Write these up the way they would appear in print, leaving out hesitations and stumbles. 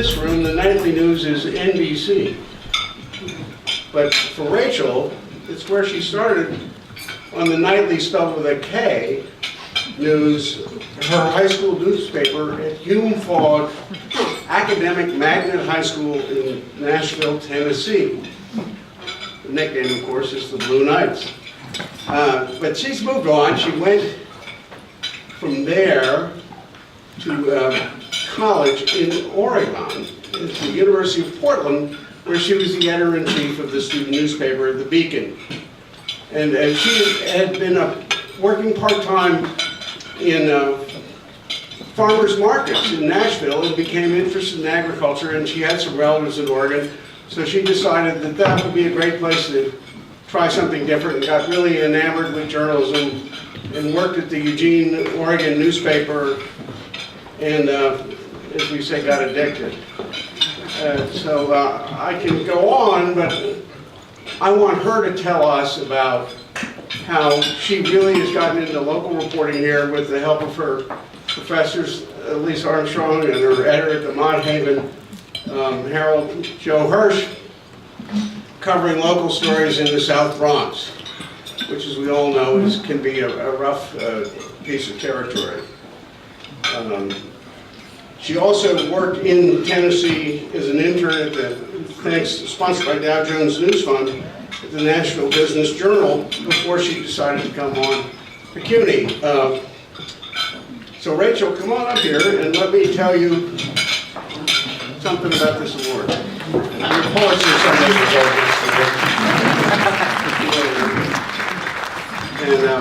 this room, the nightly news is NBC. But for Rachel, it's where she started on the nightly, spelled with a K, news, her high school newspaper at Hume Fogg Academic Magnet High School in Nashville, Tennessee. The nickname, of course, is the Blue Knights. But she's moved on. She went from there to college in Oregon, at the University of Portland, where she was the editor-in-chief of the student newspaper, The Beacon. And she had been working part-time in farmers markets in Nashville and became interested in agriculture, and she had some relatives in Oregon, so she decided that that would be a great place to try something different, and got really enamored with journalism and worked at the Eugene, Oregon newspaper, and as we say, got addicted. So I can go on, but I want her to tell us about how she really has gotten into local reporting here with the help of her professors, Lisa Armstrong, and her editor at the Mott Haven Herald, Joe Hirsch, covering local stories in the South Bronx, which, as we all know, can be a rough piece of territory. She also worked in Tennessee as an intern at the, sponsored by Dow Jones News Fund, at the Nashville Business Journal before she decided to come on to CUNY. So Rachel, come on up here and let me tell you something about this award. Your Pulitzer Sunday and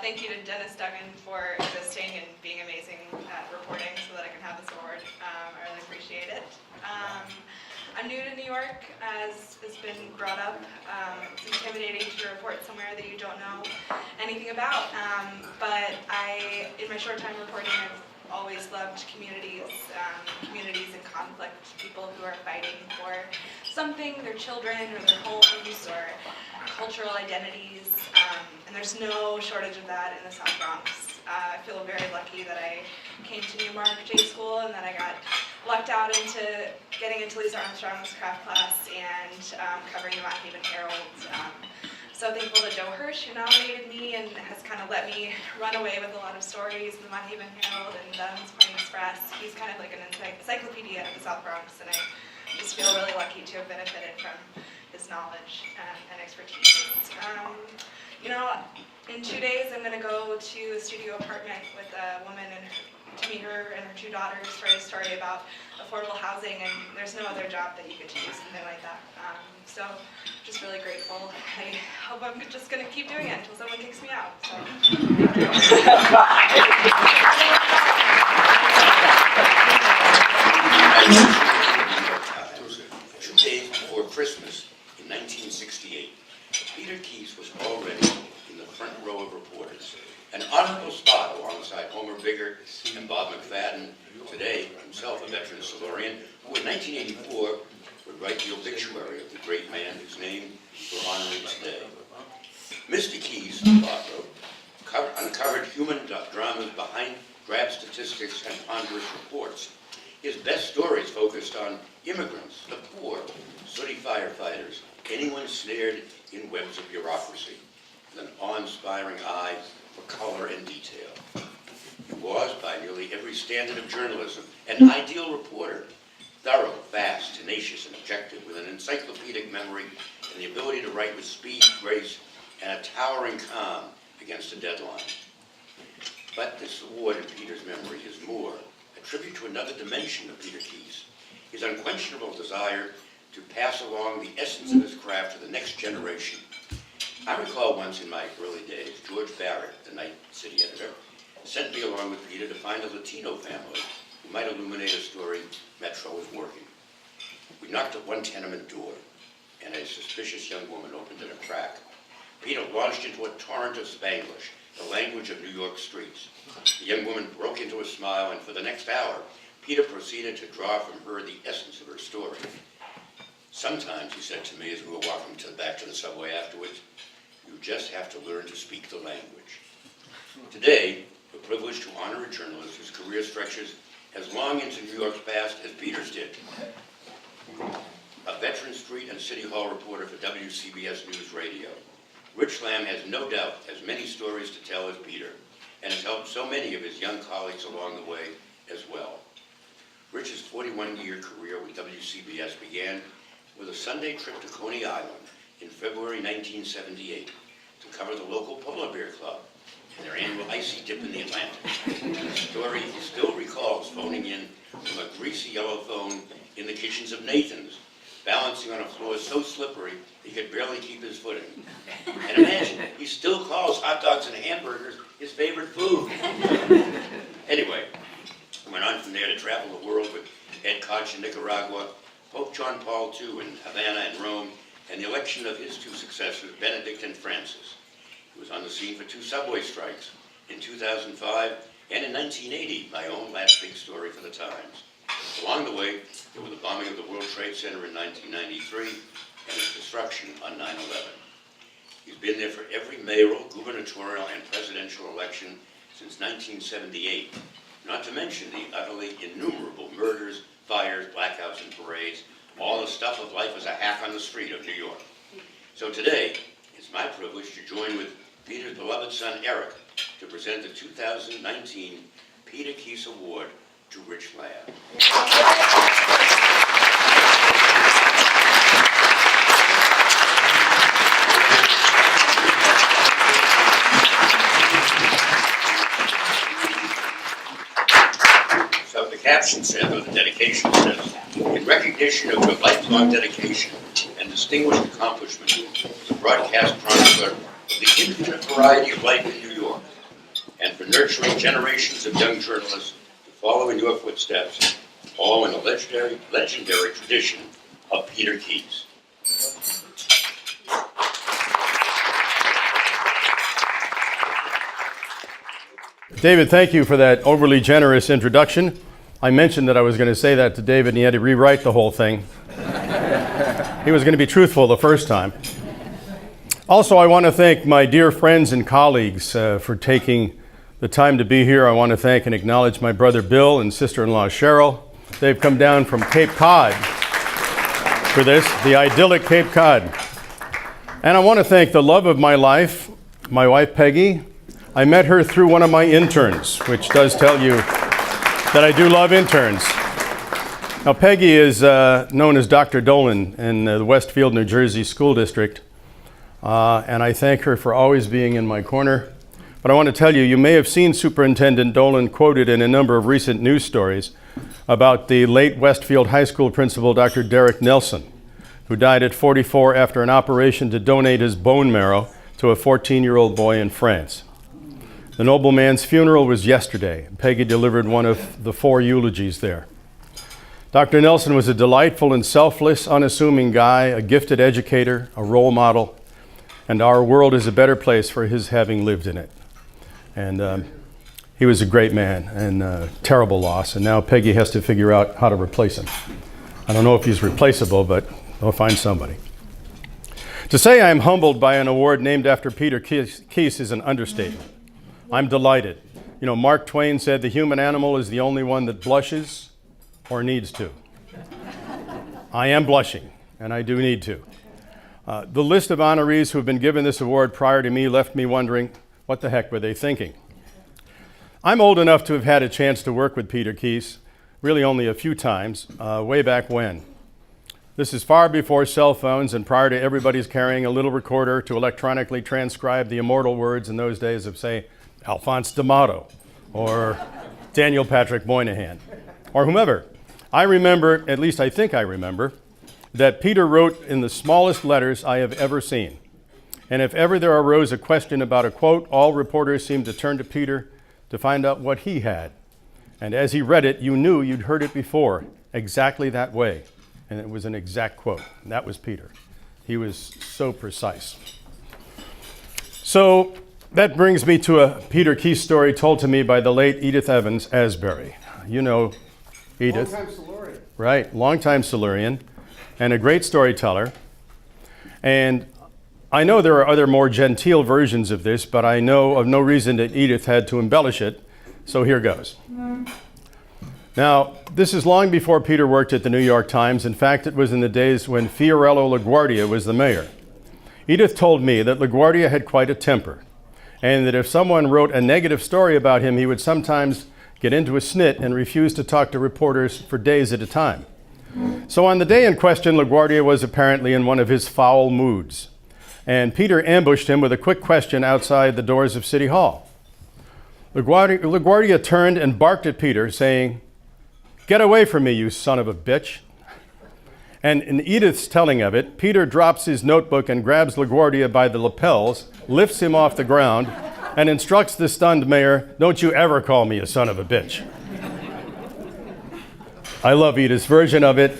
thank you to Dennis Duggan for existing and being amazing at reporting so that I can have this award. I really appreciate it. I'm new to New York, as has been brought up. It's intimidating to report somewhere that you don't know anything about, but in my short time reporting, I've always loved communities, communities in conflict, people who are fighting for something, their children or their homes or cultural identities, and there's no shortage of that in the South Bronx. I feel very lucky that I came to Newmark J School and that I got lucked out into getting into Lisa Armstrong's craft class and covering the Mott Haven Herald. So thankful to Joe Hirsch, who nominated me and has kind of let me run away with a lot of stories in the Mott Haven Herald and Dunn's Point Express. He's kind of like an encyclopedia of the South Bronx, and I just feel really lucky to have benefited from his knowledge and expertise. You know, in 2 days I'm going to go to a studio apartment with a woman and to meet her and her two daughters for a story about affordable housing, and there's no other job that you get to do something like that. So just really grateful. I hope I'm just going to keep doing it until someone kicks me out. So, thank you. 2 days before Christmas in 1968, Peter Kiihs was already in the front row of reporters, an honorable spot alongside Homer Bigger and Bob McFadden, today himself a veteran Silurian, who in 1984 would write the obituary of the great man whose name we're honoring today. Mr. Kiihs, Bob wrote, uncovered human dramas behind grab statistics and ponderous reports. His best stories focused on immigrants, the poor, sooty firefighters, anyone snared in webs of bureaucracy, with an awe-inspiring eye for color and detail. He was, by nearly every standard of journalism, an ideal reporter, thorough, fast, tenacious, and objective, with an encyclopedic memory and the ability to write with speed, grace, and a towering calm against a deadline. But this award in Peter's memory is more, a tribute to another dimension of Peter Kiihs, his unquestionable desire to pass along the essence of his craft to the next generation. I recall once in my early days, George Barrett, the Night City editor, sent me along with Peter to find a Latino family who might illuminate a story Metro was working. We knocked at one tenement door, and a suspicious young woman opened it a crack. Peter launched into a torrent of Spanglish, the language of New York streets. The young woman broke into a smile, and for the next hour, Peter proceeded to draw from her the essence of her story. Sometimes, he said to me as we were walking back to the subway afterwards, you just have to learn to speak the language. Today, we're privilege to honor a journalist whose career stretches as long into New York's past as Peter's did. A veteran street and city hall reporter for WCBS Newsradio, Rich Lamb has no doubt as many stories to tell as Peter, and has helped so many of his young colleagues along the way as well. Rich's 41-year career with WCBS began with a Sunday trip to Coney Island in February 1978 to cover the local polar bear club and their annual icy dip in the Atlantic. A story he still recalls phoning in from a greasy yellow phone in the kitchens of Nathan's, balancing on a floor so slippery he could barely keep his footing. And imagine, he still calls hot dogs and hamburgers his favorite food. Anyway, he went on from there to travel the world with Ed Koch in Nicaragua, Pope John Paul II in Havana and Rome, and the election of his two successors, Benedict and Francis. He was on the scene for two subway strikes in 2005 and in 1980, my own last big story for the Times. Along the way, there were the bombing of the World Trade Center in 1993 and its destruction on 9/11. He's been there for every mayoral, gubernatorial, and presidential election since 1978, not to mention the utterly innumerable murders, fires, blackouts, and parades, all the stuff of life as a hack on the street of New York. So today, it's my privilege to join with Peter's beloved son, Eric, to present the 2019 PETER KIHSS Award to Rich Lamb. So the caption says, or the dedication says, in recognition of your lifelong dedication and distinguished accomplishment as a broadcast chronicler of the infinite variety of life in New York, and for nurturing generations of young journalists to follow in your footsteps, all in the legendary tradition of PETER KIHSS. David, thank you for that overly generous introduction. I mentioned that I was going to say that to David, and he had to rewrite the whole thing. He was going to be truthful the first time. Also, I want to thank my dear friends and colleagues for taking the time to be here. I want to thank and acknowledge my brother Bill and sister-in-law Cheryl. They've come down from Cape Cod for this, the idyllic Cape Cod. And I want to thank the love of my life, my wife Peggy. I met her through one of my interns, which does tell you that I do love interns. Now, Peggy is known as Dr. Dolan in the Westfield, New Jersey School District, and I thank her for always being in my corner. But I want to tell you, you may have seen Superintendent Dolan quoted in a number of recent news stories about the late Westfield High School principal, Dr. Derek Nelson, who died at 44 after an operation to donate his bone marrow to a 14-year-old boy in France. The nobleman's funeral was yesterday. Peggy delivered one of the 4 eulogies there. Dr. Nelson was a delightful and selfless, unassuming guy, a gifted educator, a role model, and our world is a better place for his having lived in it. And he was a great man, and a terrible loss, and now Peggy has to figure out how to replace him. I don't know if he's replaceable, but they'll find somebody. To say I am humbled by an award named after PETER KIHSS is an understatement. I'm delighted. You know, Mark Twain said the human animal is the only one that blushes or needs to. I am blushing, and I do need to. The list of honorees who have been given this award prior to me left me wondering, what the heck were they thinking? I'm old enough to have had a chance to work with PETER KIHSS, really only a few times, way back when. This is far before cell phones and prior to everybody's carrying a little recorder to electronically transcribe the immortal words in those days of, say, Alphonse D'Amato or Daniel Patrick Moynihan or whomever. I remember, at least I think I remember, that Peter wrote in the smallest letters I have ever seen. And if ever there arose a question about a quote, all reporters seemed to turn to Peter to find out what he had. And as he read it, you knew you'd heard it before, exactly that way. And it was an exact quote. And that was Peter. He was so precise. So that brings me to a PETER KIHSS story told to me by the late Edith Evans Asbury. You know Edith. Longtime Silurian. Right, longtime Silurian, and a great storyteller. And I know there are other more genteel versions of this, but I know of no reason that Edith had to embellish it So here goes. Now, this is long before Peter worked at the New York Times. In fact, it was in the days when Fiorello LaGuardia was the mayor. Edith told me that LaGuardia had quite a temper, and that if someone wrote a negative story about him, he would sometimes get into a snit and refuse to talk to reporters for days at a time. So on the day in question, LaGuardia was apparently in one of his foul moods, and Peter ambushed him with a quick question outside the doors of City Hall. LaGuardia turned and barked at Peter, saying, "Get away from me, you son of a bitch." And in Edith's telling of it, Peter drops his notebook and grabs LaGuardia by the lapels, lifts him off the ground, and instructs the stunned mayor, "Don't you ever call me a son of a bitch." I love Edith's version of it.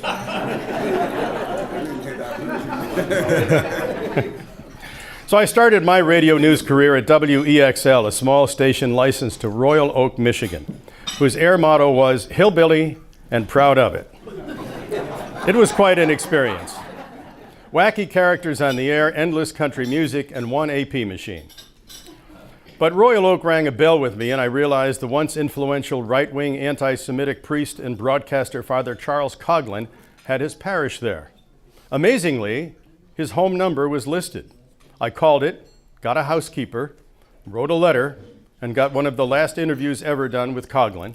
So I started my radio news career at WEXL, a small station licensed to Royal Oak, Michigan, whose air motto was "Hillbilly and proud of it." It was quite an experience. Wacky characters on the air, endless country music, and one AP machine. But Royal Oak rang a bell with me, and I realized the once influential right-wing anti-Semitic priest and broadcaster Father Charles Coughlin had his parish there. Amazingly, his home number was listed. I called it, got a housekeeper, wrote a letter, and got one of the last interviews ever done with Coughlin.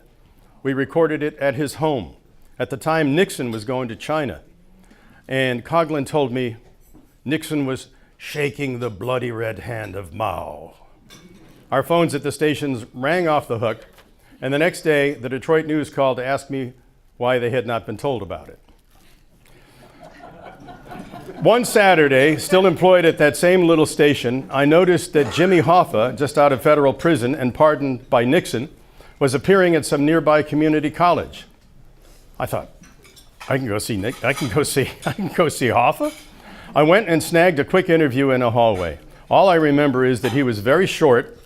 We recorded it at his home. At the time, Nixon was going to China, and Coughlin told me Nixon was shaking the bloody red hand of Mao. Our phones at the stations rang off the hook, and the next day, the Detroit News called to ask me why they had not been told about it. One Saturday, still employed at that same little station, I noticed that Jimmy Hoffa, just out of federal prison and pardoned by Nixon, was appearing at some nearby community college. I thought, I can go see Hoffa. I went and snagged a quick interview in a hallway. All I remember is that he was very short,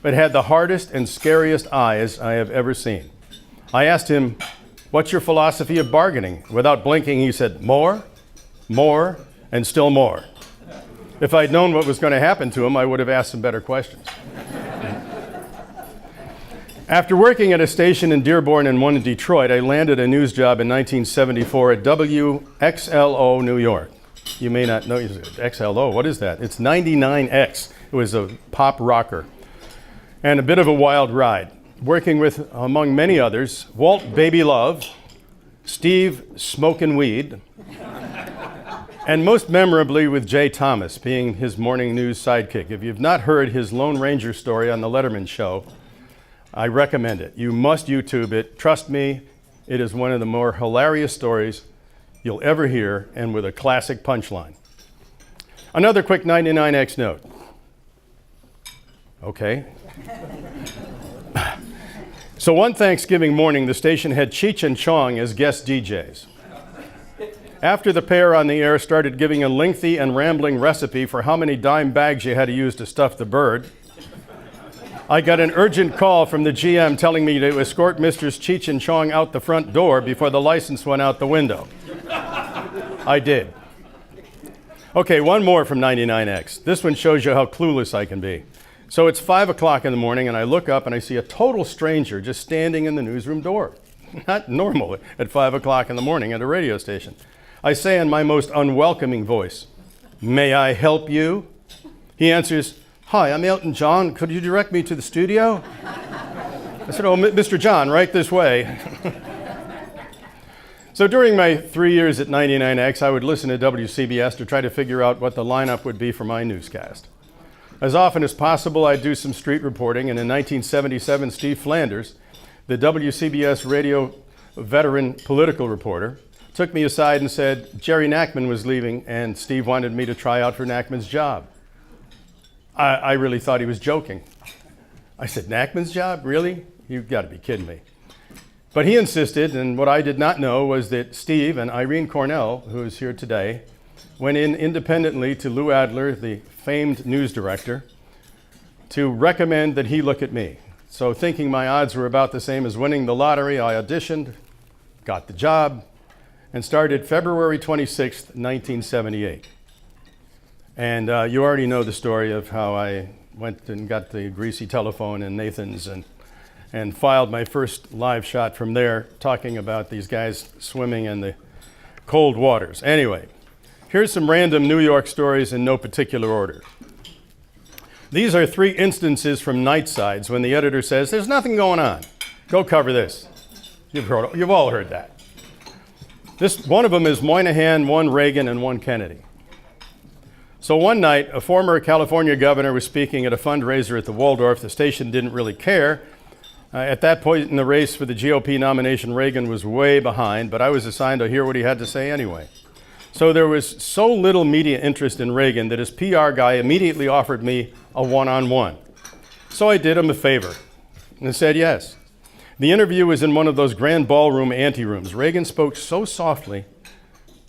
but had the hardest and scariest eyes I have ever seen. I asked him, "What's your philosophy of bargaining?" Without blinking, he said, "More, more, and still more." If I'd known what was going to happen to him, I would have asked some better questions. After working at a station in Dearborn and one in Detroit, I landed a news job in 1974 at WXLO, New York. You may not know, XLO, what is that? It's 99X. It was a pop rocker. And a bit of a wild ride. Working with, among many others, Walt Baby Love, Steve Smokin' Weed, and most memorably with Jay Thomas, being his morning news sidekick. If you've not heard his Lone Ranger story on the Letterman show, I recommend it. You must YouTube it. Trust me, it is one of the more hilarious stories you'll ever hear, and with a classic punchline. Another quick 99X note. Okay. So one Thanksgiving morning, the station had Cheech and Chong as guest DJs. After the pair on the air started giving a lengthy and rambling recipe for how many dime bags you had to use to stuff the bird, I got an urgent call from the GM telling me to escort Misters Cheech and Chong out the front door before the license went out the window. I did. Okay, one more from 99X. This one shows you how clueless I can be. So it's 5 o'clock in the morning, and I look up and I see a total stranger just standing in the newsroom door. Not normal at 5 o'clock in the morning at a radio station. I say in my most unwelcoming voice, "May I help you?" He answers, "Hi, I'm Elton John. Could you direct me to the studio?" I said, "Oh, Mr. John, right this way." So during my 3 years at 99X, I would listen to WCBS to try to figure out what the lineup would be for my newscast. As often as possible, I'd do some street reporting, and in 1977, Steve Flanders, the WCBS radio veteran political reporter, took me aside and said Jerry Nachman was leaving, and Steve wanted me to try out for Nachman's job. I really thought he was joking. I said, "Nachman's job? Really? You've got to be kidding me." But he insisted, and what I did not know was that Steve and Irene Cornell, who is here today, went in independently to Lou Adler, the famed news director, to recommend that he look at me. So thinking my odds were about the same as winning the lottery, I auditioned, got the job, and started February 26th, 1978. And you already know the story of how I went and got the greasy telephone and Nathan's and filed my first live shot from there, talking about these guys swimming in the cold waters. Anyway, here's some random New York stories in no particular order. These are 3 instances from Nightsides when the editor says, there's nothing going on. Go cover this. You've all heard that. One of them is Moynihan, 1 Reagan, and 1 Kennedy. So one night, a former California governor was speaking at a fundraiser at the Waldorf. The station didn't really care. At that point in the race for the GOP nomination, Reagan was way behind, but I was assigned to hear what he had to say anyway. So there was so little media interest in Reagan that his PR guy immediately offered me a one-on-one. So I did him a favor and said yes. The interview was in one of those grand ballroom anterooms. Reagan spoke so softly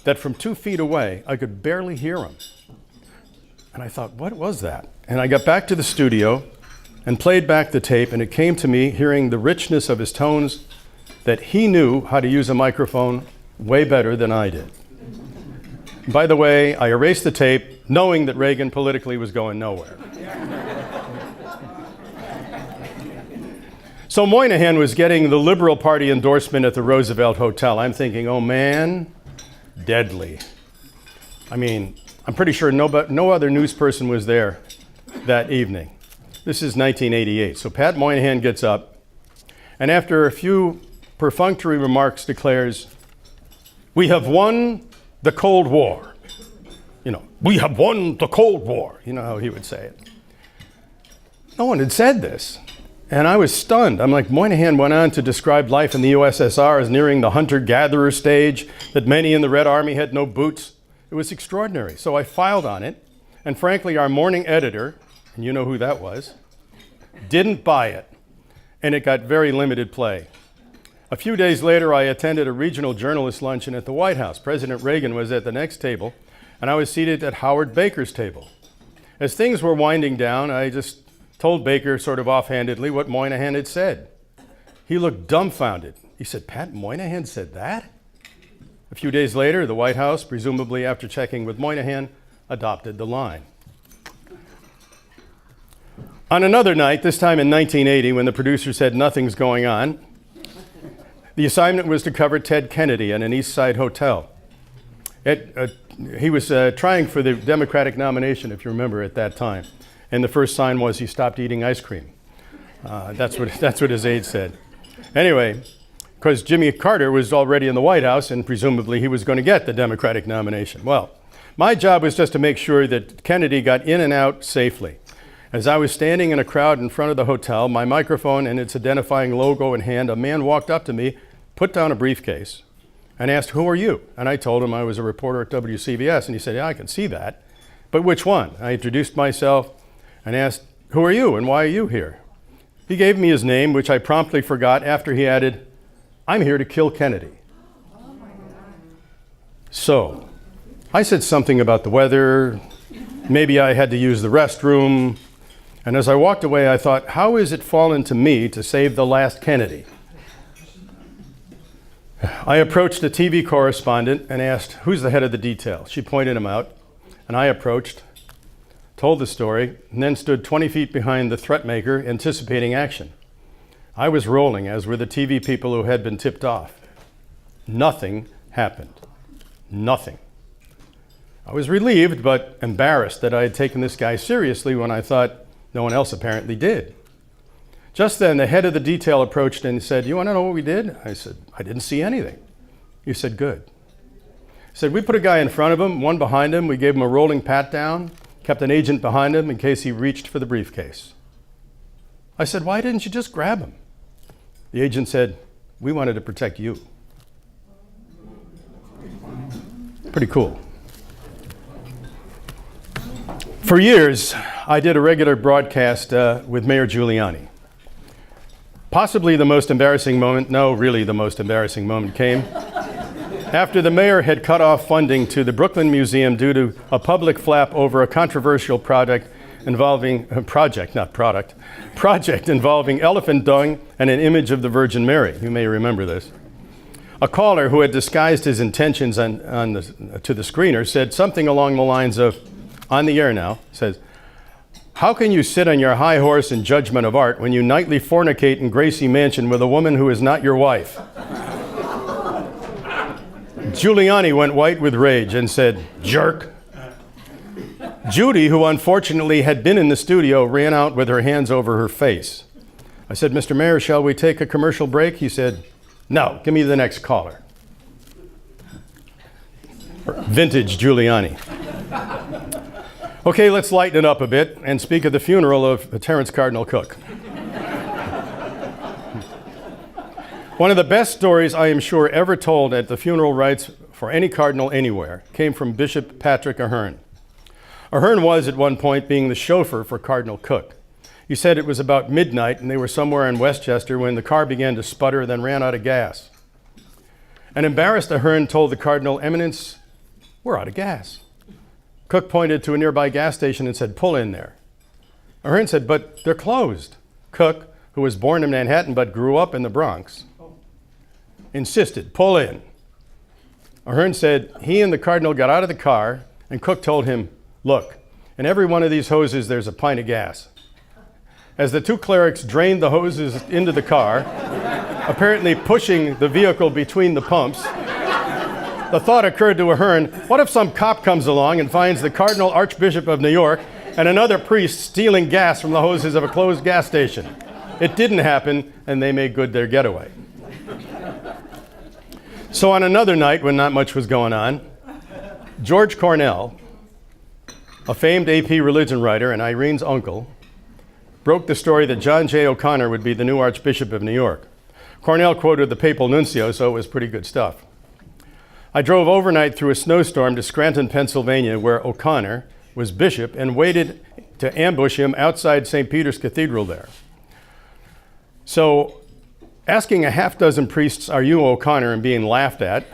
that from 2 feet away, I could barely hear him. And I thought, what was that? And I got back to the studio and played back the tape, and it came to me, hearing the richness of his tones, that he knew how to use a microphone way better than I did. By the way, I erased the tape, knowing that Reagan politically was going nowhere. So Moynihan was getting the Liberal Party endorsement at the Roosevelt Hotel. I'm thinking, oh man, deadly. I mean, I'm pretty sure no other news person was there that evening. This is 1988. So Pat Moynihan gets up, and after a few perfunctory remarks declares, we have won the Cold War. We have won the Cold War. You know how he would say it. No one had said this. And I was stunned. I'm like, Moynihan went on to describe life in the USSR as nearing the hunter-gatherer stage, that many in the Red Army had no boots. It was extraordinary. So I filed on it, and frankly, our morning editor, and you know who that was, didn't buy it, and it got very limited play. A few days later, I attended a regional journalist luncheon at the White House. President Reagan was at the next table, and I was seated at Howard Baker's table. As things were winding down, I just told Baker sort of offhandedly what Moynihan had said. He looked dumbfounded. He said, Pat Moynihan said that? A few days later, the White House, presumably after checking with Moynihan, adopted the line. On another night, this time in 1980, when the producer said nothing's going on, the assignment was to cover Ted Kennedy at an East Side hotel. He was trying for the Democratic nomination, if you remember, at that time. And the first sign was he stopped eating ice cream. That's what his aide said. Anyway, because Jimmy Carter was already in the White House, and presumably he was going to get the Democratic nomination. Well, my job was just to make sure that Kennedy got in and out safely. As I was standing in a crowd in front of the hotel, my microphone and its identifying logo in hand, a man walked up to me, put down a briefcase, and asked, who are you? And I told him I was a reporter at WCBS, and he said, yeah, I can see that. But which one? I introduced myself and asked, who are you and why are you here? He gave me his name, which I promptly forgot after he added, I'm here to kill Kennedy. So I said something about the weather, maybe I had to use the restroom, and as I walked away, I thought, how is it fallen to me to save the last Kennedy? I approached a TV correspondent and asked, who's the head of the detail? She pointed him out, and I approached, told the story, and then stood 20 feet behind the threat maker, anticipating action. I was rolling, as were the TV people who had been tipped off. Nothing happened. Nothing. I was relieved, but embarrassed that I had taken this guy seriously when I thought no one else apparently did. Just then, the head of the detail approached and said, you want to know what we did? I said, I didn't see anything. He said, good. He said, we put a guy in front of him, one behind him. We gave him a rolling pat down, kept an agent behind him in case he reached for the briefcase. I said, why didn't you just grab him? The agent said, we wanted to protect you. Pretty cool. For years, I did a regular broadcast with Mayor Giuliani. Possibly the most embarrassing moment, no, really the most embarrassing moment came after the mayor had cut off funding to the Brooklyn Museum due to a public flap over a controversial project involving elephant dung and an image of the Virgin Mary. You may remember this. A caller who had disguised his intentions to the screener said something along the lines of, on the air now, says, How can you sit on your high horse in judgment of art when you nightly fornicate in Gracie Mansion with a woman who is not your wife? Giuliani went white with rage and said, "Jerk." Judy, who unfortunately had been in the studio, ran out with her hands over her face. I said, "Mr. Mayor, shall we take a commercial break?" He said, "No, give me the next caller." Vintage Giuliani. Okay, let's lighten it up a bit and speak of the funeral of Terence Cardinal Cook. One of the best stories I am sure ever told at the funeral rites for any cardinal anywhere came from Bishop Patrick Ahern. Ahern was at one point being the chauffeur for Cardinal Cook. He said it was about midnight and they were somewhere in Westchester when the car began to sputter, then ran out of gas. An embarrassed Ahern told the Cardinal, "Eminence, we're out of gas." Cook pointed to a nearby gas station and said, "Pull in there." Ahern said, "But they're closed." Cook, who was born in Manhattan but grew up in the Bronx, insisted, "Pull in." Ahern said he and the Cardinal got out of the car and Cook told him, "Look, in every one of these hoses there's a pint of gas." As the two clerics drained the hoses into the car, apparently pushing the vehicle between the pumps, the thought occurred to Ahern, what if some cop comes along and finds the Cardinal Archbishop of New York and another priest stealing gas from the hoses of a closed gas station? It didn't happen, and they made good their getaway. So on another night when not much was going on, George Cornell, a famed AP religion writer and Irene's uncle, broke the story that John J. O'Connor would be the new Archbishop of New York. Cornell quoted the papal nuncio, so it was pretty good stuff. I drove overnight through a snowstorm to Scranton, Pennsylvania, where O'Connor was bishop, and waited to ambush him outside St. Peter's Cathedral there. So, asking a half dozen priests, "Are you O'Connor?" and being laughed at,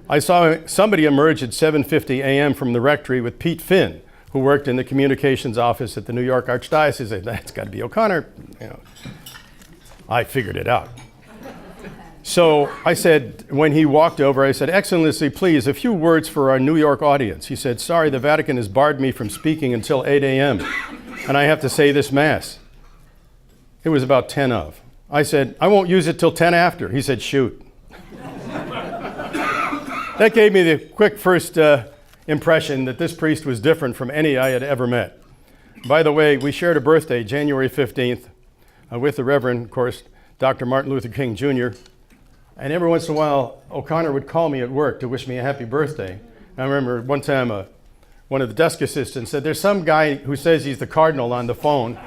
I saw somebody emerge at 7:50 a.m. from the rectory with Pete Finn, who worked in the communications office at the New York Archdiocese. I said, "That's got to be O'Connor." You know, I figured it out. So I said, when he walked over, I said, "Excellency, please, a few words for our New York audience." He said, "Sorry, the Vatican has barred me from speaking until 8 a.m., and I have to say this Mass." It was about 10 of. I said, "I won't use it till 10 after." He said, "Shoot." That gave me the quick first impression that this priest was different from any I had ever met. By the way, we shared a birthday, January 15th, with the Reverend, of course, Dr. Martin Luther King Jr., and every once in a while, O'Connor would call me at work to wish me a happy birthday. And I remember one time one of the desk assistants said, "There's some guy who says he's the Cardinal on the phone."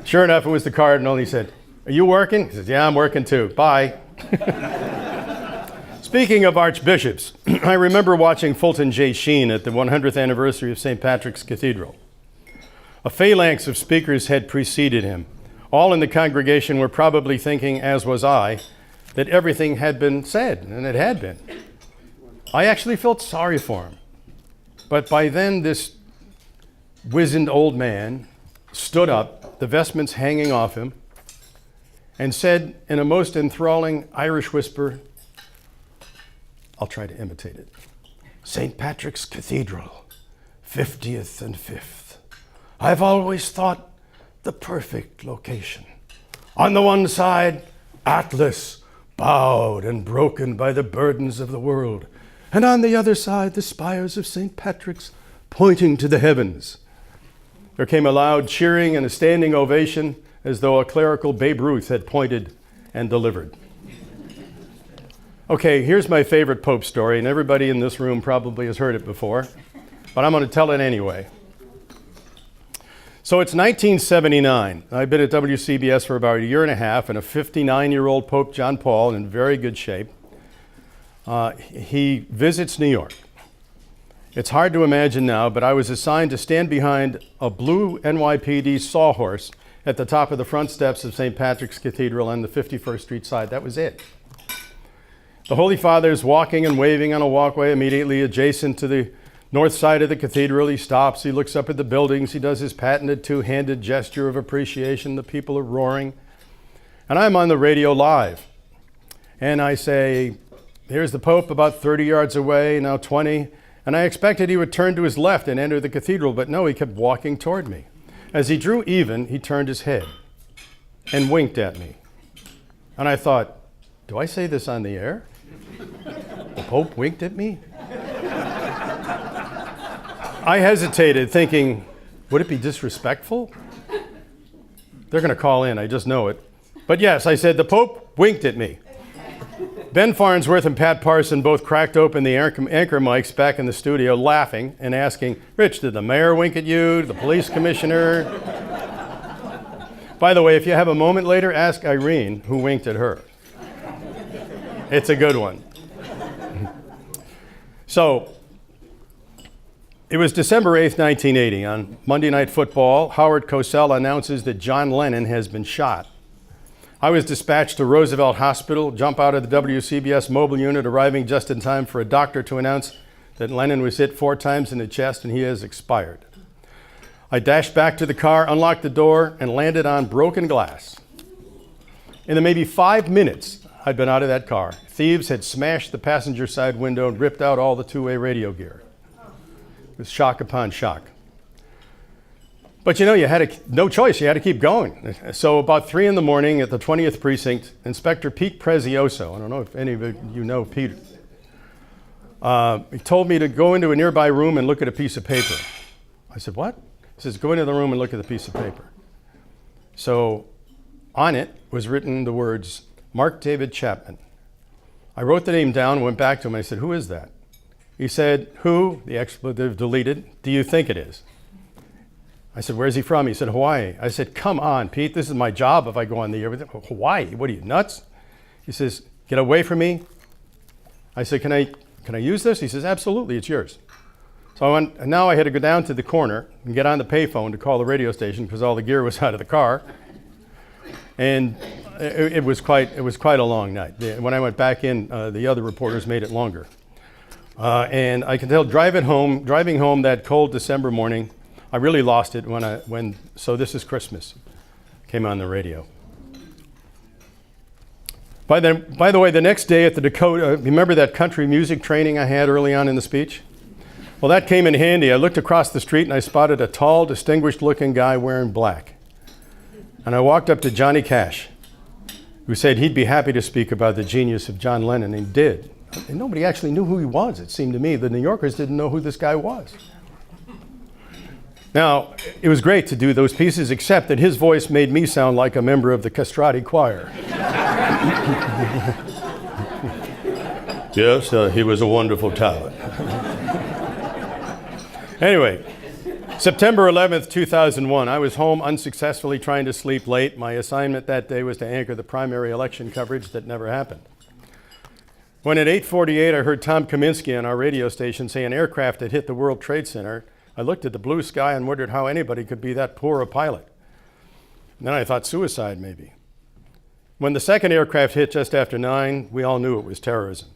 Sure enough, it was the Cardinal. He said, "Are you working?" He said, "Yeah, I'm working too. Bye." Speaking of archbishops, I remember watching Fulton J Sheen at the 100th anniversary of St. Patrick's Cathedral. A phalanx of speakers had preceded him. All in the congregation were probably thinking, as was I, that everything had been said, and it had been. I actually felt sorry for him. But by then, this wizened old man stood up, the vestments hanging off him, and said in a most enthralling Irish whisper, I'll try to imitate it, "St. Patrick's Cathedral, 50th and 5th. I've always thought the perfect location. On the one side, Atlas, bowed and broken by the burdens of the world, and on the other side, the spires of St. Patrick's pointing to the heavens." There came a loud cheering and a standing ovation as though a clerical Babe Ruth had pointed and delivered. Okay, here's my favorite Pope story, and everybody in this room probably has heard it before, but I'm going to tell it anyway. So it's 1979. I've been at WCBS for about a year and a half, and a 59-year-old Pope John Paul, in very good shape, he visits New York. It's hard to imagine now, but I was assigned to stand behind a blue NYPD sawhorse at the top of the front steps of St. Patrick's Cathedral on the 51st Street side. That was it. The Holy Father is walking and waving on a walkway immediately adjacent to the north side of the cathedral. He stops, he looks up at the buildings, he does his patented two-handed gesture of appreciation. The people are roaring. And I'm on the radio live. And I say, "Here's the Pope about 30 yards away, now 20, And I expected he would turn to his left and enter the cathedral, but no, he kept walking toward me. As he drew even, he turned his head and winked at me. And I thought, do I say this on the air? The Pope winked at me? I hesitated, thinking, would it be disrespectful? They're going to call in, I just know it. But yes, I said, the Pope winked at me. Ben Farnsworth and Pat Parson both cracked open the anchor mics back in the studio, laughing and asking, Rich, did the mayor wink at you? The police commissioner? By the way, if you have a moment later, ask Irene who winked at her. It's a good one. So, it was December 8th, 1980. On Monday Night Football, Howard Cosell announces that John Lennon has been shot. I was dispatched to Roosevelt Hospital, jump out of the WCBS mobile unit, arriving just in time for a doctor to announce that Lennon was hit 4 times in the chest and he has expired. I dashed back to the car, unlocked the door, and landed on broken glass. In the maybe 5 minutes I'd been out of that car, thieves had smashed the passenger side window and ripped out all the two-way radio gear. It was shock upon shock. But you know, you had no choice. You had to keep going. So about 3 in the morning at the 20th Precinct, Inspector Pete Prezioso, I don't know if any of you know Pete, he told me to go into a nearby room and look at a piece of paper. I said, what? He says, go into the room and look at the piece of paper. So on it was written the words, Mark David Chapman. I wrote the name down, went back to him, and I said, who is that? He said, who, the expletive deleted, do you think it is? I said, where's he from? He said, Hawaii. I said, come on, Pete, this is my job if I go on the air with him. Hawaii? What are you, nuts? He says, get away from me. I said, can I use this? He says, absolutely, it's yours. So I went, and now I had to go down to the corner and get on the payphone to call the radio station because all the gear was out of the car. And it was quite a long night. When I went back in, the other reporters made it longer. And I can tell driving home that cold December morning, I really lost it when So This Is Christmas came on the radio. By the way, the next day at the Dakota, remember that country music training I had early on in the speech? Well, that came in handy. I looked across the street and I spotted a tall, distinguished-looking guy wearing black. And I walked up to Johnny Cash, who said he'd be happy to speak about the genius of John Lennon, and he did. And nobody actually knew who he was, it seemed to me. The New Yorkers didn't know who this guy was. Now, it was great to do those pieces, except that his voice made me sound like a member of the castrati choir. Yes, he was a wonderful talent. Anyway, September 11th, 2001, I was home unsuccessfully trying to sleep late. My assignment that day was to anchor the primary election coverage that never happened. When at 8:48 I heard Tom Kaminsky on our radio station say an aircraft had hit the World Trade Center, I looked at the blue sky and wondered how anybody could be that poor a pilot. And then I thought suicide, maybe. When the second aircraft hit just after 9, we all knew it was terrorism.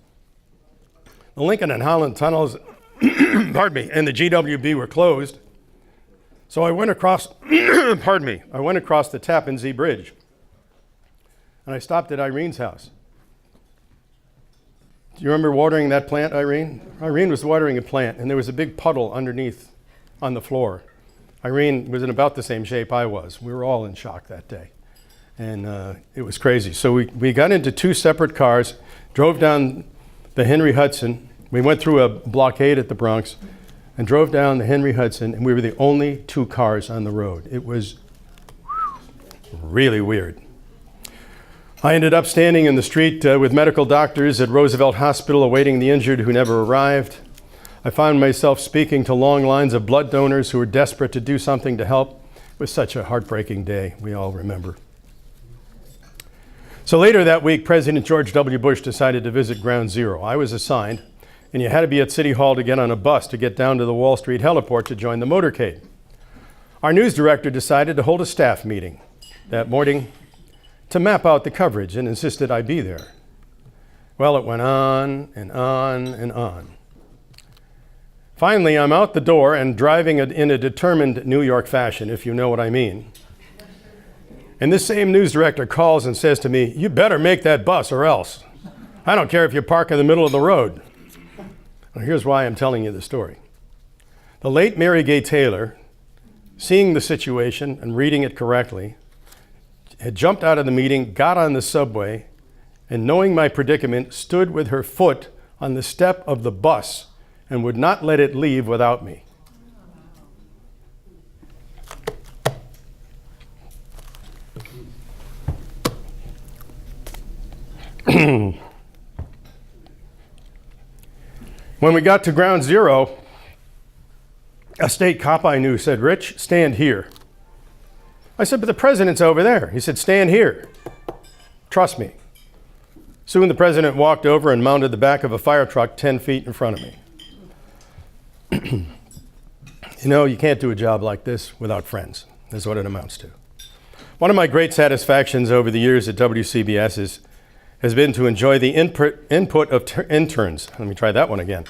The Lincoln and Holland tunnels, pardon me, and the GWB were closed. So I went across, I went across the Tappan Zee Bridge. And I stopped at Irene's house. Do you remember watering that plant, Irene? Irene was watering a plant, and there was a big puddle underneath on the floor. Irene was in about the same shape I was. We were all in shock that day. And it was crazy. So we got into 2 separate cars, drove down the Henry Hudson. We went through a blockade at the Bronx and drove down the Henry Hudson, and we were the only 2 cars on the road. It was really weird. I ended up standing in the street with medical doctors at Roosevelt Hospital awaiting the injured who never arrived. I found myself speaking to long lines of blood donors who were desperate to do something to help. It was such a heartbreaking day, we all remember. So later that week, President George W. Bush decided to visit Ground Zero. I was assigned, and you had to be at City Hall to get on a bus to get down to the Wall Street heliport to join the motorcade. Our news director decided to hold a staff meeting that morning to map out the coverage and insisted I be there. Well, it went on and on and on. Finally, I'm out the door and driving in a determined New York fashion, if you know what I mean. And this same news director calls and says to me, "You better make that bus or else. I don't care if you park in the middle of the road." Well, here's why I'm telling you the story. The late Mary Gay Taylor, seeing the situation and reading it correctly, had jumped out of the meeting, got on the subway, and knowing my predicament, stood with her foot on the step of the bus and would not let it leave without me. When we got to ground zero, a state cop I knew said, "Rich, stand here." I said, "But the president's over there." He said, "Stand here. Trust me." Soon the president walked over and mounted the back of a fire truck 10 feet in front of me. You know, you can't do a job like this without friends. That's what it amounts to. One of my great satisfactions over the years at WCBS has been to enjoy the input of interns. Let me try that one again.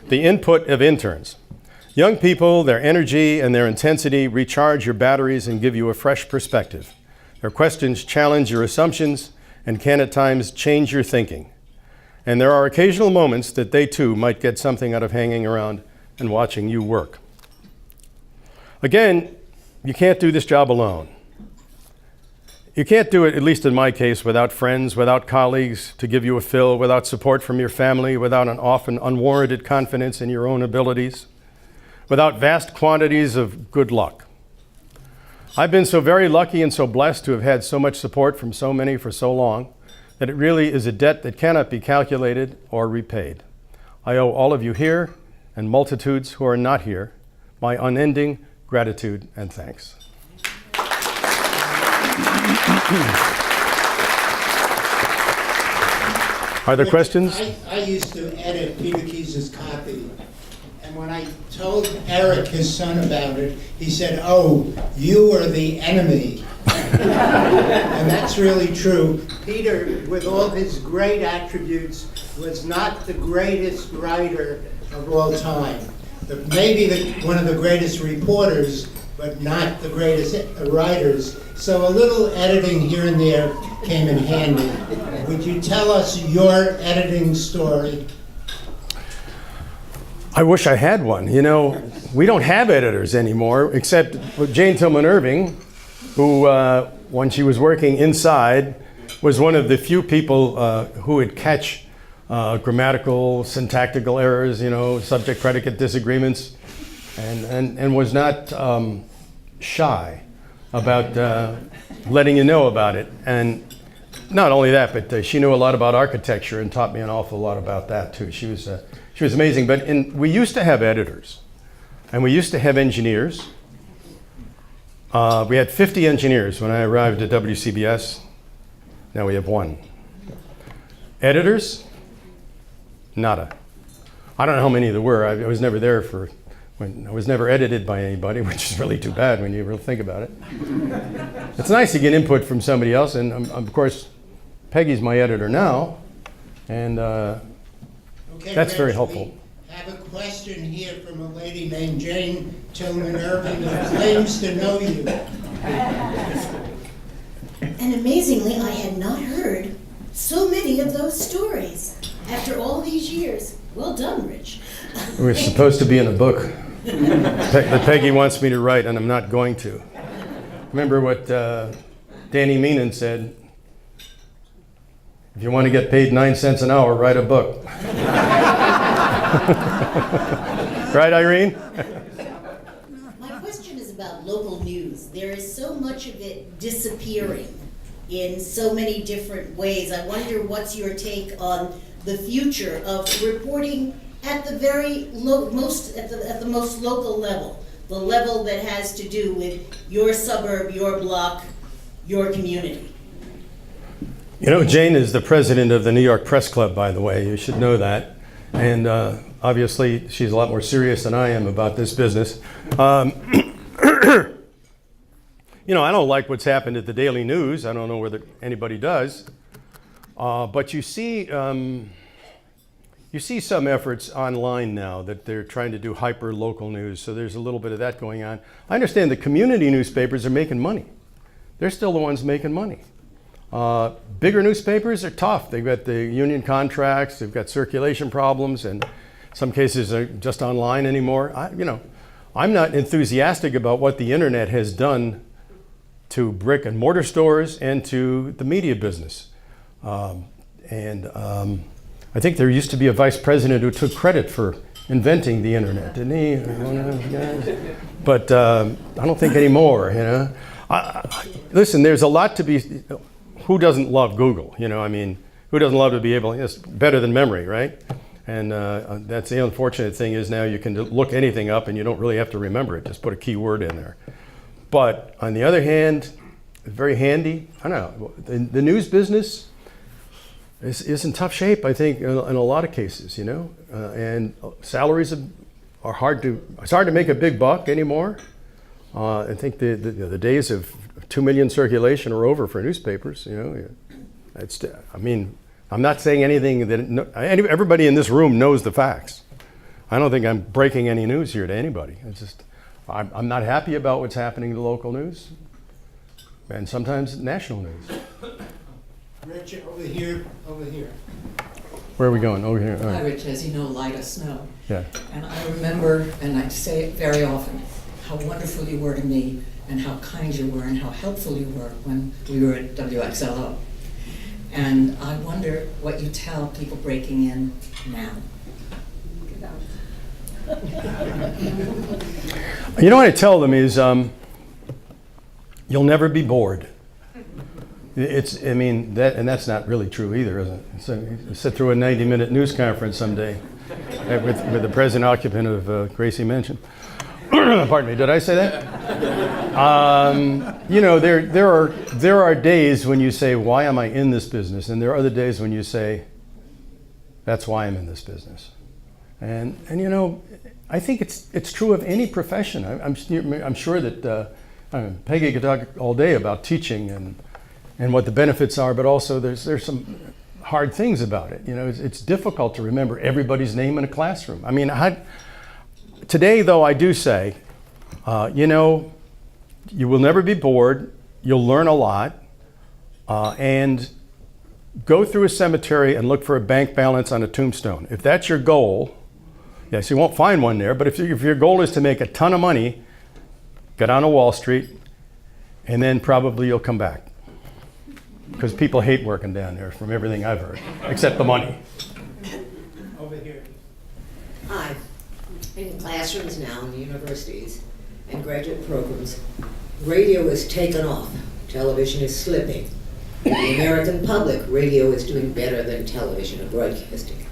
The input of interns. Young people, their energy and their intensity recharge your batteries and give you a fresh perspective. Their questions challenge your assumptions and can at times change your thinking. And there are occasional moments that they too might get something out of hanging around and watching you work. Again, you can't do this job alone. You can't do it, at least in my case, without friends, without colleagues to give you a fill, without support from your family, without an often unwarranted confidence in your own abilities, without vast quantities of good luck. I've been so very lucky and so blessed to have had so much support from so many for so long that it really is a debt that cannot be calculated or repaid. I owe all of you here and multitudes who are not here my unending gratitude and thanks. Are there questions? I used to edit Peter Kiihs's copy, and when I told Eric, his son, about it, he said, "Oh, you are the enemy." And that's really true. Peter, with all his great attributes, was not the greatest writer of all time. Maybe one of the greatest reporters, but not the greatest writers. So a little editing here and there came in handy. Would you tell us your editing story? I wish I had one. You know, we don't have editors anymore, except Jane Tillman Irving, who, when she was working inside, was one of the few people who would catch grammatical, syntactical errors, you know, subject-predicate disagreements, and was not shy about letting you know about it. And not only that, but she knew a lot about architecture and taught me an awful lot about that too. She was amazing. But we used to have editors, and we used to have engineers. We had 50 engineers when I arrived at WCBS. Now we have 1. Editors, nada. I don't know how many there were. I was never there I was never edited by anybody, which is really too bad when you really think about it. It's nice to get input from somebody else, and of course, Peggy's my editor now, and Okay, that's Rich, very helpful. We have a question here from a lady named Jane Tillman Irving who claims to know you. And amazingly, I had not heard so many of those stories after all these years. Well done, Rich. We're supposed to be in a book that Peggy wants me to write, and I'm not going to. Remember what Danny Meenan said, if you want to get paid 9 cents an hour, write a book. Right, Irene? My question is about local news. There is so much of it disappearing in so many different ways. I wonder what's your take on the future of reporting at the very most local level, the level that has to do with your suburb, your block, your community. You know, Jane is the president of the New York Press Club, by the way. You should know that. And obviously, she's a lot more serious than I am about this business. You know, I don't like what's happened at the Daily News. I don't know whether anybody does. But you see some efforts online now that they're trying to do hyper-local news. So there's a little bit of that going on. I understand the community newspapers are making money. They're still the ones making money. Bigger newspapers are tough. They've got the union contracts, they've got circulation problems, and Some cases are just online anymore. I'm not enthusiastic about what the internet has done to brick and mortar stores and to the media business. I think there used to be a vice president who took credit for inventing the internet, didn't he? But I don't think anymore, listen, there's a lot to be, who doesn't love Google? Who doesn't love to be able, it's better than memory, right? And that's the unfortunate thing is now you can look anything up and you don't really have to remember it, just put a keyword in there. But on the other hand, it's very handy. I don't know, the news business is in tough shape, I think, in a lot of cases, and salaries are it's hard to make a big buck anymore. I think the days of 2 million circulation are over for newspapers, I'm not saying anything that, everybody in this room knows the facts. I don't think I'm breaking any news here to anybody. It's just, I'm not happy about what's happening to local news and sometimes national news. Rich, over here, over here. Where are we going? Over here. All Hi, right. Rich, as you know, light of snow. Yeah. And I remember, and I say it very often, how wonderful you were to me and how kind you were and how helpful you were when we were at WXLO. And I wonder what you tell people breaking in now. You know what I tell them is, you'll never be bored. That's not really true either, is it? So sit through a 90-minute news conference someday with the present occupant of Gracie Mansion. Pardon me, did I say that? There are days when you say, why am I in this business? And there are other days when you say, that's why I'm in this business. And I think it's true of any profession. I'm sure that Peggy could talk all day about teaching and what the benefits are, but also there's some hard things about it. It's difficult to remember everybody's name in a classroom. Today, though, I do say, you will never be bored. You'll learn a lot, and go through a cemetery and look for a bank balance on a tombstone. If that's your goal, yes, you won't find one there, but if your goal is to make a ton of money, get on a Wall Street, and then probably you'll come back. Because people hate working down there from everything I've heard, except the money. Over here. Hi. In classrooms now in universities and graduate programs, radio is taken off. Television is slipping. In the American public, radio is doing better than television or broadcasting.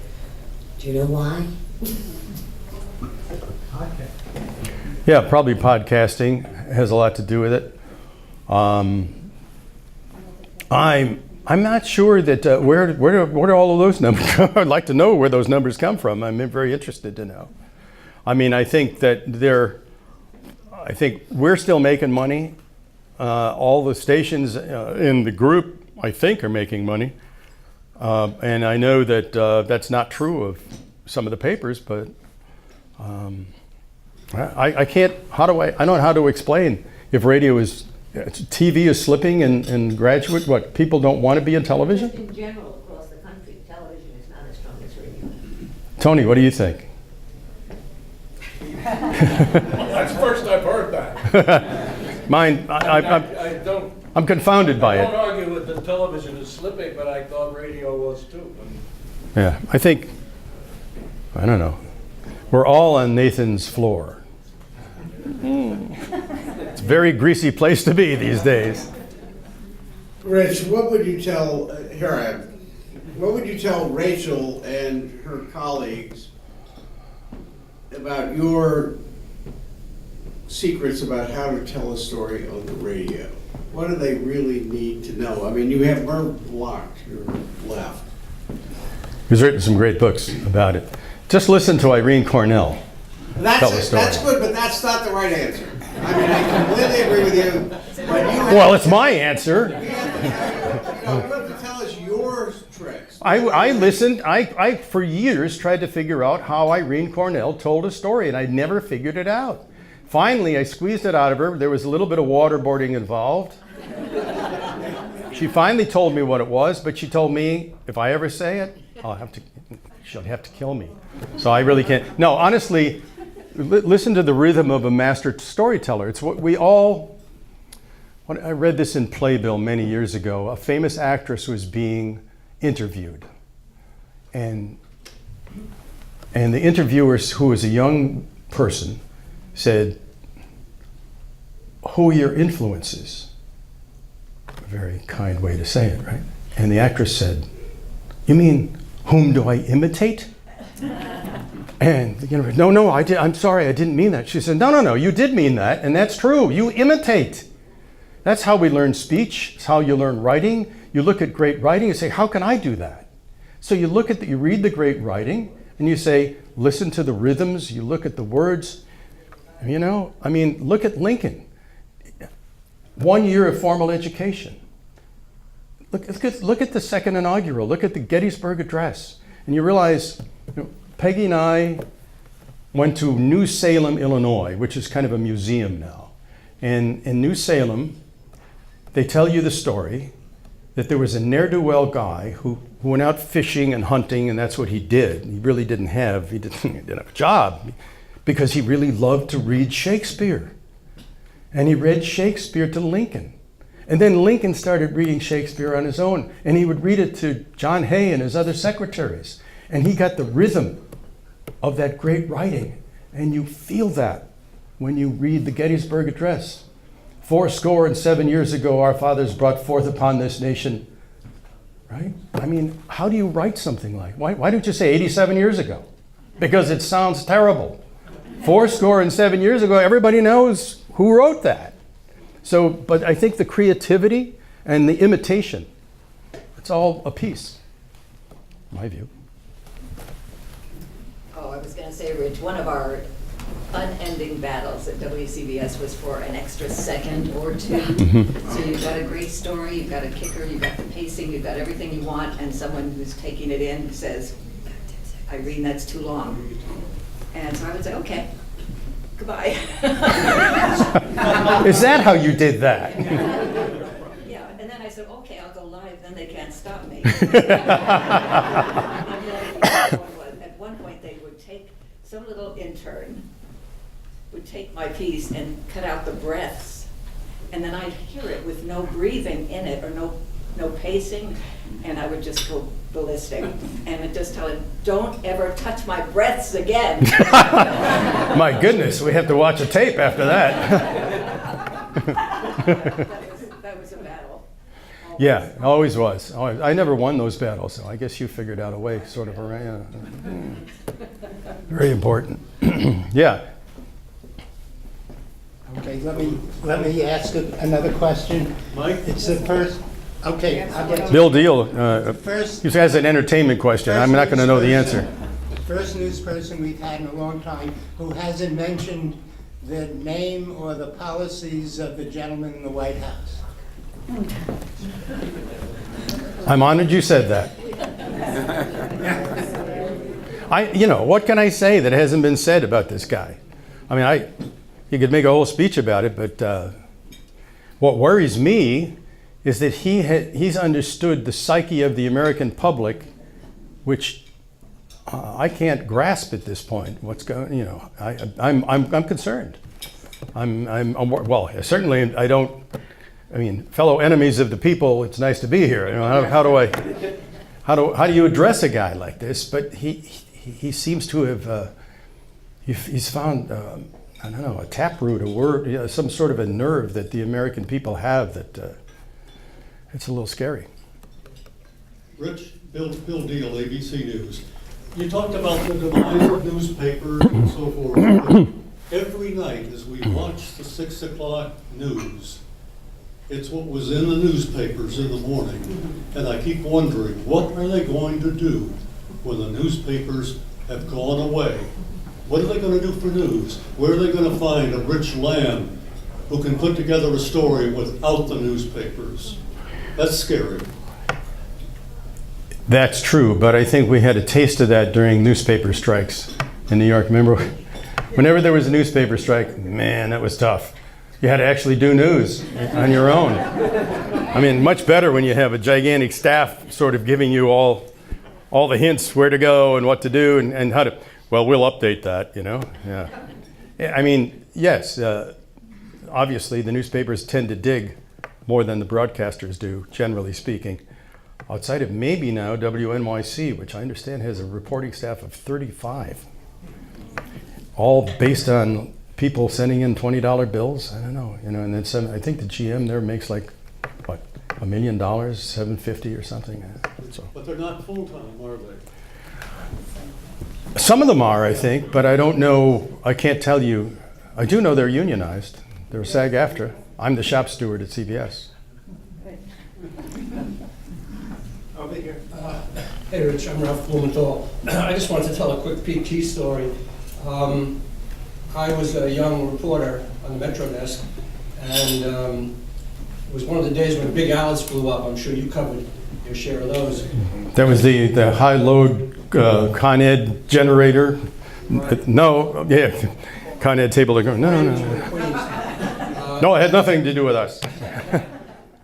Do you know why? Yeah, probably podcasting has a lot to do with it. I'm not sure that where do all of those numbers come? I'd like to know where those numbers come from. I'm very interested to know. I think that I think we're still making money. All the stations in the group, I think, are making money. And I know that that's not true of some of the papers, but I can't, I don't know how to explain if TV is slipping in graduate, what, people don't want to be in television? In general, across the country, television is not as strong as radio. Tony, what do you think? That's the first I've heard that. Mine, I'm confounded by I don't it. argue that the television is slipping, but I thought radio was too. Yeah, I don't know. We're all on Nathan's floor. It's a very greasy place to be these days. Rich, what would you tell, what would you tell Rachel and her colleagues about your secrets about how to tell a story on the radio? What do they really need to know? You have Byrne blocked, your left. He's written some great books about it. Just listen to Irene Cornell tell the story. That's good, but that's not the right answer. I completely agree with you. But Well, it's my answer. you have to tell us your tricks. I listened. I for years tried to figure out how Irene Cornell told a story, and I never figured it out. Finally, I squeezed it out of her. There was a little bit of waterboarding involved. She finally told me what it was, but she told me if I ever say it, she'll have to kill me. So I really can't. No, honestly, listen to the rhythm of a master storyteller. It's what we all, I read this in Playbill many years ago. A famous actress was being interviewed. And the interviewer, who was a young person, said, "Who are your influences?" A very kind way to say it, right? And the actress said, "You mean, whom do I imitate?" And the interviewer, no, I'm sorry, I didn't mean that. She said, no, you did mean that, and that's true. You imitate. That's how we learn speech. It's how you learn writing. You look at great writing and say, how can I do that? So you read the great writing, and you say, listen to the rhythms, you look at the words. Look at Lincoln. 1 year of formal education. Look at the second inaugural. Look at the Gettysburg Address. And you realize, Peggy and I went to New Salem, Illinois, which is kind of a museum now. And in New Salem, they tell you the story that there was a ne'er-do-well guy who went out fishing and hunting, and that's what he did. He really didn't have a job because he really loved to read Shakespeare. And he read Shakespeare to Lincoln. And then Lincoln started reading Shakespeare on his own, and he would read it to John Hay and his other secretaries. And he got the rhythm of that great writing. And you feel that when you read the Gettysburg Address. 77 years ago, our fathers brought forth upon this nation, right? How do you write something like, why don't you say 87 years ago? Because it sounds terrible. 77 years ago, everybody knows who wrote that. So, but I think the creativity and the imitation, it's all a piece, in my view. Oh, I was going to say, Rich, one of our unending battles at WCBS was for an extra second or two. So you've got a great story, you've got a kicker, you've got the pacing, you've got everything you want, and someone who's taking it in says, Irene, that's too long. And so I would say, okay, goodbye. Is that how you did that? Yeah, and then I said, okay, I'll go live, then they can't stop me. At one point, they would take, some little intern would take my piece and cut out the breaths, and then I'd hear it with no breathing in it or no pacing, and I would just go ballistic and I'd just tell him, don't ever touch my breaths again. My goodness, we have to watch a tape after that. that was a battle. Always. Yeah, it always was. I never won those battles, so I guess you figured out a way sort of around. Very important. Yeah. Okay, let me ask another question. Mike? It's the first, okay, I'll get to Bill Deal, first. he has an entertainment question. I'm not going to know the answer. First news person we've had in a long time who hasn't mentioned the name or the policies of the gentleman in the White House. I'm honored you said that. What can I say that hasn't been said about this guy? You could make a whole speech about it, but what worries me is that he's understood the psyche of the American public, which I can't grasp at this point. What's going? I'm concerned. Well, certainly I don't. Fellow enemies of the people, it's nice to be here. How do you address a guy like this? But he seems to have he's found a taproot, a word, some sort of a nerve that the American people have that it's a little scary. Rich, Bill Deal, ABC News. You talked about the demise of newspapers and so forth. Every night as we watch the 6 o'clock news, it's what was in the newspapers in the morning. And I keep wondering, what are they going to do when the newspapers have gone away? What are they going to do for news? Where are they going to find a Rich Lamb who can put together a story without the newspapers? That's scary. That's true, but I think we had a taste of that during newspaper strikes in New York. Remember, whenever there was a newspaper strike, man, that was tough. You had to actually do news on your own. Much better when you have a gigantic staff sort of giving you all all the hints where to go and what to do and how to, well, we'll update that, you know, yeah. I mean, yes, obviously the newspapers tend to dig more than the broadcasters do, generally speaking. Outside of maybe now WNYC, which I understand has a reporting staff of 35, all based on people sending in $20 bills. I don't know, you know, and then I think the GM there makes like, what, $1 million, $750 or something. So. But they're not full-time, are they? Some of them are, I think, but I don't know. I can't tell you. I do know they're unionized. They're SAG-AFTRA. I'm the shop steward at CBS. Over here. Hey Rich, I'm Ralph Blumenthal. I just wanted to tell a quick Pete Keihss story. I was a young reporter on the Metro desk, and it was one of the days when Big Alice blew up. I'm sure you covered your share of those. That was the high-load Con Ed generator. Right. No, yeah, Con Ed table. No. No, it had nothing to do with us.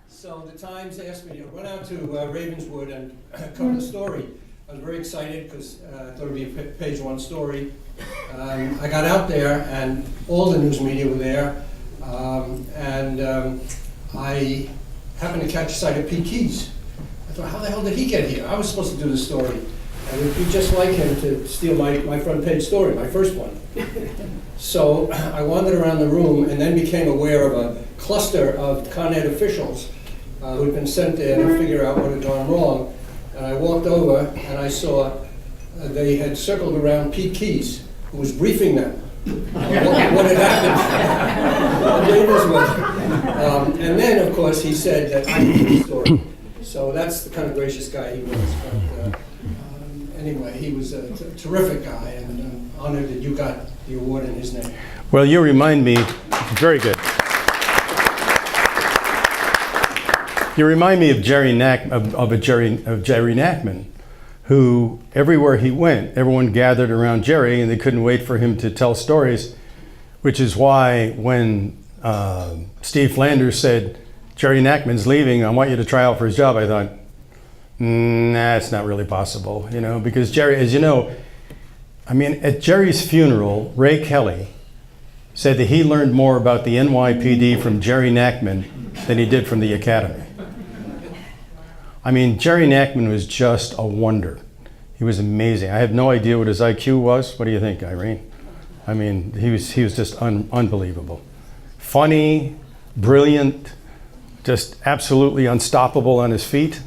So the Times asked me to run out to Ravenswood and cover the story. I was very excited because I thought it would be a page one story. I got out there and all the news media were there, and I happened to catch sight of Pete Keihss. I thought, how the hell did he get here? I was supposed to do the story. And it would be just like him to steal my front page story, my first one. So I wandered around the room and then became aware of a cluster of Con Ed officials who had been sent there to figure out what had gone wrong. And I walked over and I saw they had circled around Pete Keihss, who was briefing them what had happened. And then, of course, he said that I knew the story. So that's the kind of gracious guy he was. But, anyway, he was a terrific guy, and I'm honored that you got the award in his name. Well, you remind me, very good. You remind me of Jerry Nachman, who everywhere he went, everyone gathered around Jerry, and they couldn't wait for him to tell stories, which is why when Steve Flanders said, Jerry Nachman's leaving, I want you to try out for his job, I thought, nah, it's not really possible, you know, because Jerry, as you know, I mean, at Jerry's funeral, Ray Kelly said that he learned more about the NYPD from Jerry Nachman than he did from the Academy. I mean, Jerry Nachman was just a wonder. He was amazing. I have no idea what his IQ was. What do you think, Irene? I mean, he was just unbelievable. Funny, brilliant, just absolutely unstoppable on his feet.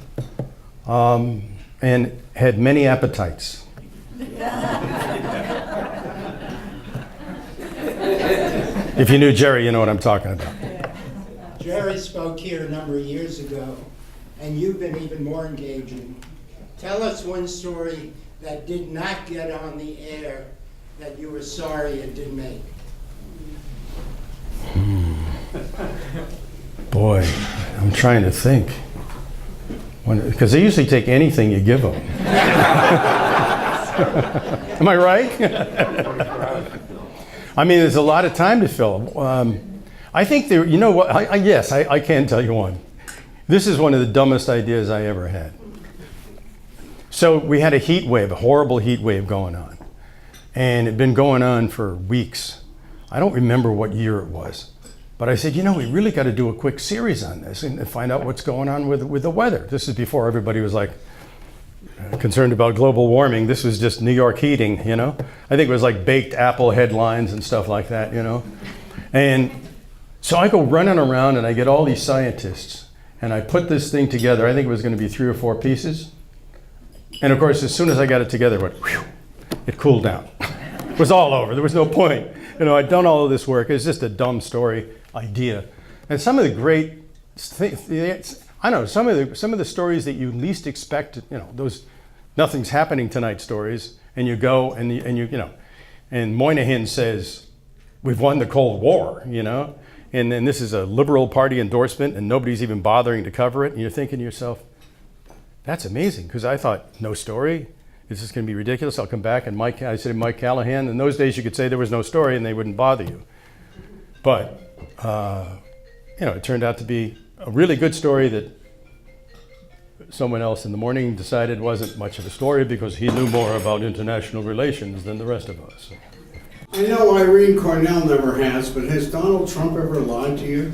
And had many appetites. If you knew Jerry, you know what I'm talking about. Jerry spoke here a number of years ago, and you've been even more engaging. Tell us one story that did not get on the air that you were sorry it didn't make. Boy, I'm trying to think. Because they usually take anything you give them. Am I right? I mean, there's a lot of time to fill. I think there, you know what, yes, I can tell you one. This is one of the dumbest ideas I ever had. So we had a heat wave, a horrible heat wave going on. And it had been going on for weeks. I don't remember what year it was. But I said, you know, we really got to do a quick series on this and find out what's going on with the weather. This is before everybody was like concerned about global warming. This was just New York heating, you know. I think it was like baked apple headlines and stuff like that, you know. And so I go running around and I get all these scientists and I put this thing together. I think it was going to be 3 or 4 pieces. And of course, as soon as I got it together, it went, whew, it cooled down. It was all over. There was no point. You know, I'd done all of this work. It's just a dumb story idea. And some of the great things, I don't know, some of the stories that you least expect, you know, those nothing's happening tonight stories, and you go and you know, and Moynihan says, we've won the Cold War, you know, and then this is a Liberal Party endorsement and nobody's even bothering to cover it, and you're thinking to yourself, that's amazing, because I thought, no story? Is this going to be ridiculous? I'll come back and I said Mike Callahan. In those days, you could say there was no story and they wouldn't bother you. But, you know, it turned out to be a really good story that someone else in the morning decided wasn't much of a story because he knew more about international relations than the rest of us. I know Irene Cornell never has, but has Donald Trump ever lied to you?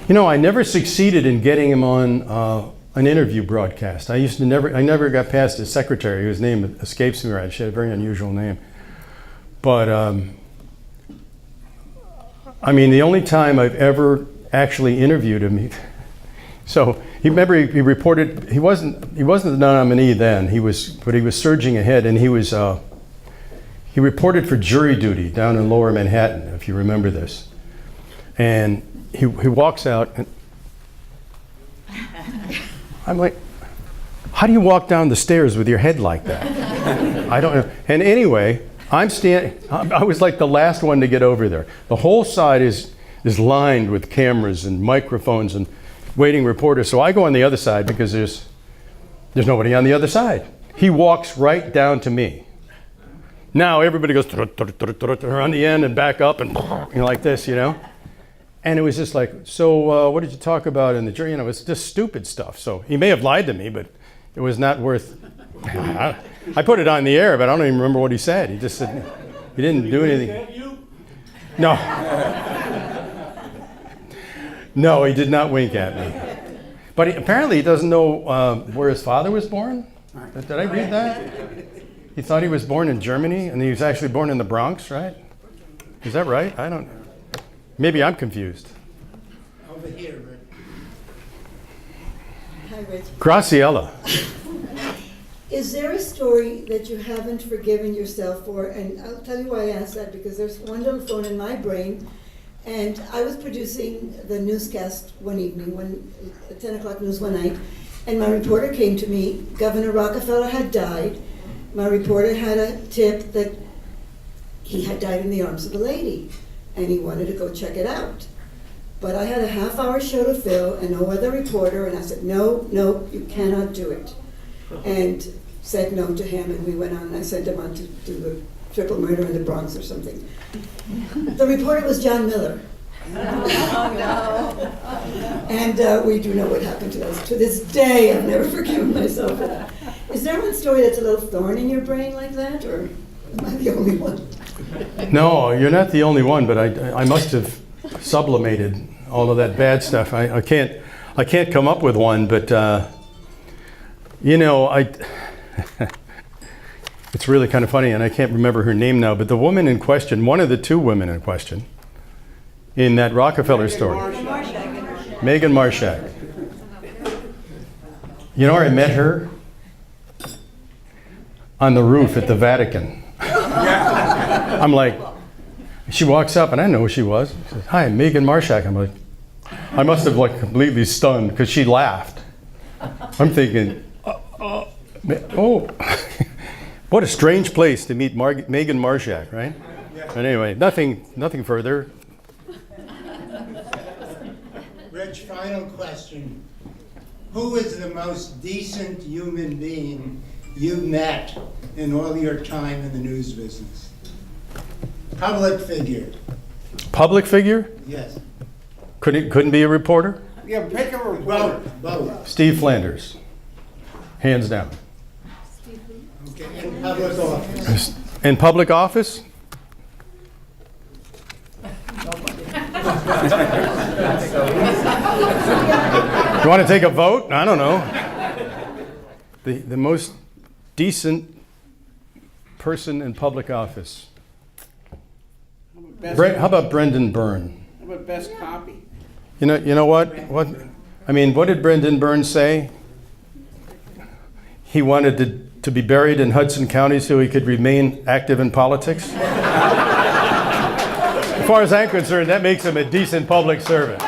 You know, I never succeeded in getting him on an interview broadcast. I never got past his secretary, whose name escapes me right. She had a very unusual name. But, I mean, the only time I've ever actually interviewed him, so he reported, he wasn't the nominee then, but he was surging ahead, and he reported for jury duty down in Lower Manhattan, if you remember this. And he walks out, and I'm like, how do you walk down the stairs with your head like that? I don't know. And anyway, I was like the last one to get over there. The whole side is lined with cameras and microphones and waiting reporters. So I go on the other side because there's nobody on the other side. He walks right down to me. Now everybody goes around the end and back up and like this, you know. And it was just like, so what did you talk about in the jury? You know, it's just stupid stuff. So he may have lied to me, but it was not worth. I put it on the air, but I don't even remember what he said. He just said he didn't do anything. No. No, he did not wink at me. But apparently he doesn't know where his father was born. Did I read that? He thought he was born in Germany, and he was actually born in the Bronx, right? Is that right? I don't. Maybe I'm confused. Over here, Rick. Hi, Rich. Graciela. Is there a story that you haven't forgiven yourself for? And I'll tell you why I asked that, because there's one little thorn in my brain. And I was producing the newscast one evening, at 10 o'clock news one night, and my reporter came to me. Governor Rockefeller had died. My reporter had a tip that he had died in the arms of a lady, and he wanted to go check it out. But I had a half-hour show to fill and no other reporter, and I said, no, you cannot do it. And said no to him, and we went on, and I sent him on to do the triple murder in the Bronx or something. The reporter was John Miller. And we do know what happened to us. To this day, I've never forgiven myself for that. Is there one story that's a little thorn in your brain like that, or am I the only one? No, you're not the only one, but I must have sublimated all of that bad stuff. I can't come up with one, but you know, it's really kind of funny, and I can't remember her name now, but the woman in question, one of the two women in question, in that Rockefeller story, Megan Marshak. You know, I met her on the roof at the Vatican. I'm like, she walks up, and I know who she was. She says, "Hi, Megan Marshak." I'm like, I must have like completely stunned because she laughed. I'm thinking, oh, what a strange place to meet Megan Marshak, right? But anyway, nothing further. Rich, final question. Who is the most decent human being you've met in all your time in the news business? Public figure. Public figure? Yes. Couldn't be a reporter? Yeah, pick a reporter. Both. Steve Flanders. Hands down. Okay, in public office. In public office? You want to take a vote? I don't know. The most decent person in public office. How about Brendan Byrne? How about best copy? You know what? I mean, what did Brendan Byrne say? He wanted to be buried in Hudson County so he could remain active in politics. As far as I'm concerned, that makes him a decent public servant.